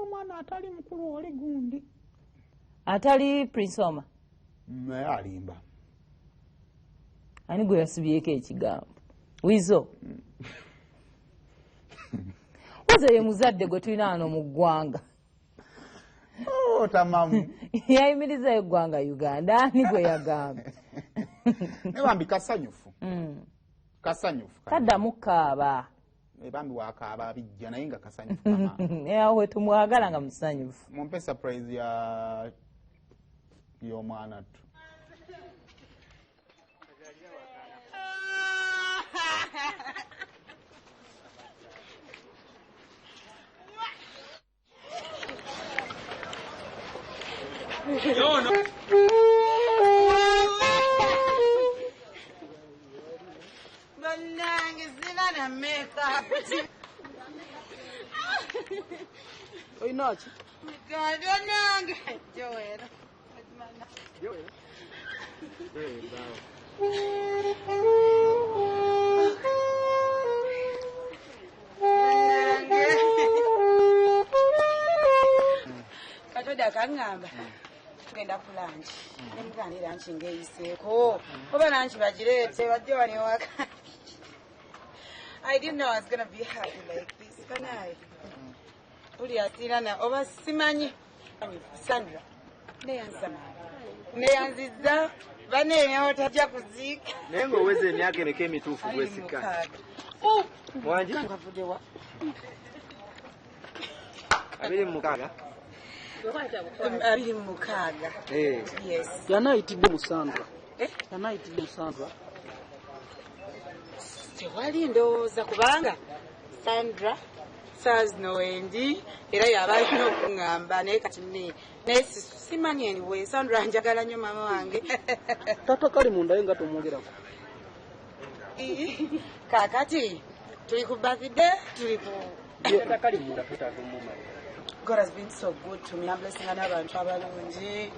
omwana atali mukulu oli gundi atali Prince Oma naye alimba ani gwe yasibyeko ekigambo wizo Wizo ye muzadde gwe tulina wano mu ggwanga tamamu yayimiriza eggwanga Uganda ani gwe yagamba ne bambi kasanyufu kasanyufu kaddamu kaaba bambi wakaaba bijja naye nga kasanyufu kama yawe tumwagala nga musanyufu mumpe surprise ya y'omwana tu No. Banang is not a makeup. Oi, not. God, don't Joel. Katoda kangamba. Genda ku lunch. Nemugani lunch ngeyiseeko. Oba lunch bagirete bajje wali waka. I didn't know I was going to be happy like this. But I uli atirana oba simanyi Sandra. Neyanziza bane otajja kuziika. Nengo weze emyaka emeka emituufu gwesika. Mwanje? Abiri mukaaga. Abiri mukaaga. Yes. Yanayitibwe mu Sandra. Yanayitibwe mu Sandra. Tewali ndowooza kubanga Sandra Sazno Wendi era yabalina okuŋŋamba naye kati naye simanyi anyway Sandra njagala nnyo mama wange. Tata kali munda ye nga tomwogerako. Kaakati tuli ku birthday tuli ku Tata kali munda tutaako mumma. God has been so good to me. I'm blessing n'abantu abalungi.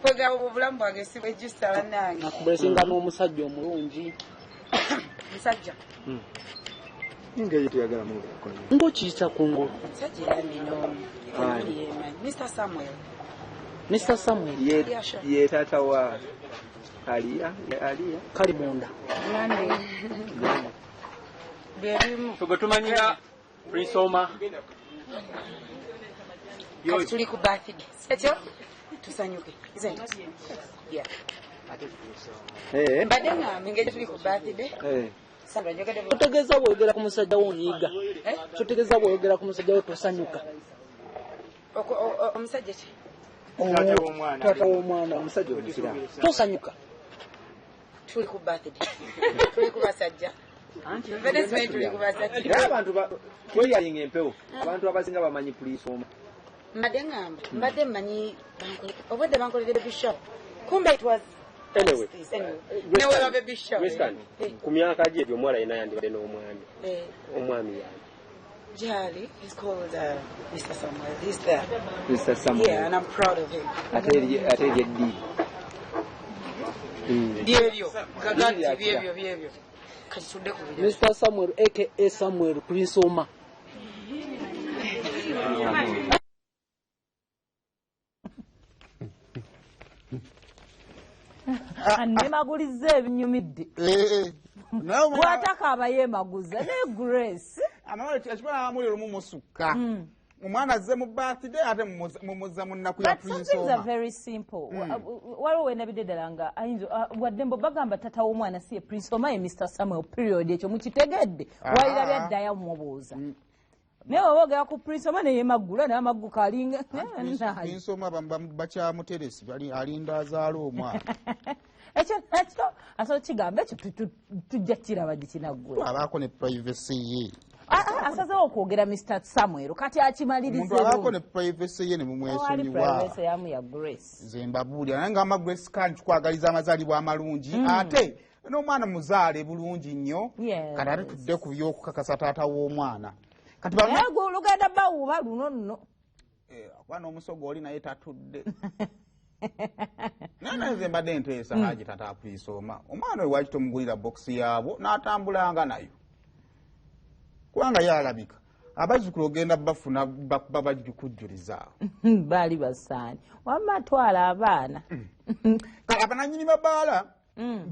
Kwega obulamu bwange si bwejjusa bannange. Nakubulesinga n'omusajja omulungi. Musajja. Engeri tuyagala mu kukola. Ng'okiyisa ku ngolo. Musajja era ndino. Mr. Samuel. Mr. Samuel. Ye tata wa Aliya. Kali munda. Tugo tumanyira Prince Oma. Kati tuli ku birthday. Ekyo tusanyuke. Isn't it? Yeah. Mbadde ngambe ngeri tuli ku birthday. Sandra njogedde bwe. Tutegeeza bwogera ku musajja wo onyiiga. Tutegeeza bwogera ku musajja wo tosanyuka. Omusajja ki? Tata w'omwana omusajja omusiraamu. Tosanyuka. Tuli ku birthday. Tuli ku basajja. Venezuela tuli ku basajja. Era abantu weyayinga empewo. Abantu abasinga bamanyi Prince Oma. Mbadde mmanyi obwedde bankoledde bishop. Kumbe it was Anyway, no we have a bishop. Ku myaka gye ebyo omwala yina yandibadde n'omwami. Omwami yani. Jali, he's called Mr. Samuel. He's there. Mr. Samuel. Yeah, and I'm proud of him. Ate ye D. Byebyo. Kagati byebyo. Kasudde ku byo. Mr. Samuel aka Samuel Prince Oma. Annemaguliza ebinyumidde. Bw'ataka abayemaguza ne Grace. Amawale ekibala amuli lumu musukka. Omwana azze mu birthday ate mumuzza mu nnaku ya Prince Oma. But some things are very simple. Waliwo wenabidde ddala nga wadde mbo bagamba tata w'omwana si ye Prince Oma ye Mr. Samuel period ekyo mukitegedde. Walira byaddayo mubuuza. Naye oboogera ku Prince Oma ne yeemagula n'amagguka alinga. Prince Oma bakyamuteresi alinda azaala omwana. Ekyo asobola kigamba ekyo tujja kiraba gikinaggula. Abaako ne privacy ye. Asazeewo okwogera Mr. Samuel kati akimalirize. Omuntu abaako ne privacy ye ne mumwesonyiwa. Privacy yamu ya Grace. Nze mbabuulira naye ngamba Grace kandi kikwagaliza amazaalibwa amalungi ate n'omwana muzaale bulungi nnyo kati ate tudde ku by'okukakasa taata w'omwana. Kati lugenda bawuba luno nno. Akwana omusogo oli naye tatudde. Nana nze mbadde nteesa Haji tata Prince Oma. Omwana we lwaki tomugulira box yaabwo n'atambulanga nayo. Kubanga yalabika abazzukulu ogenda bafuna babajjukujjuliza baali basaani wamma twala abaana abananyini babaala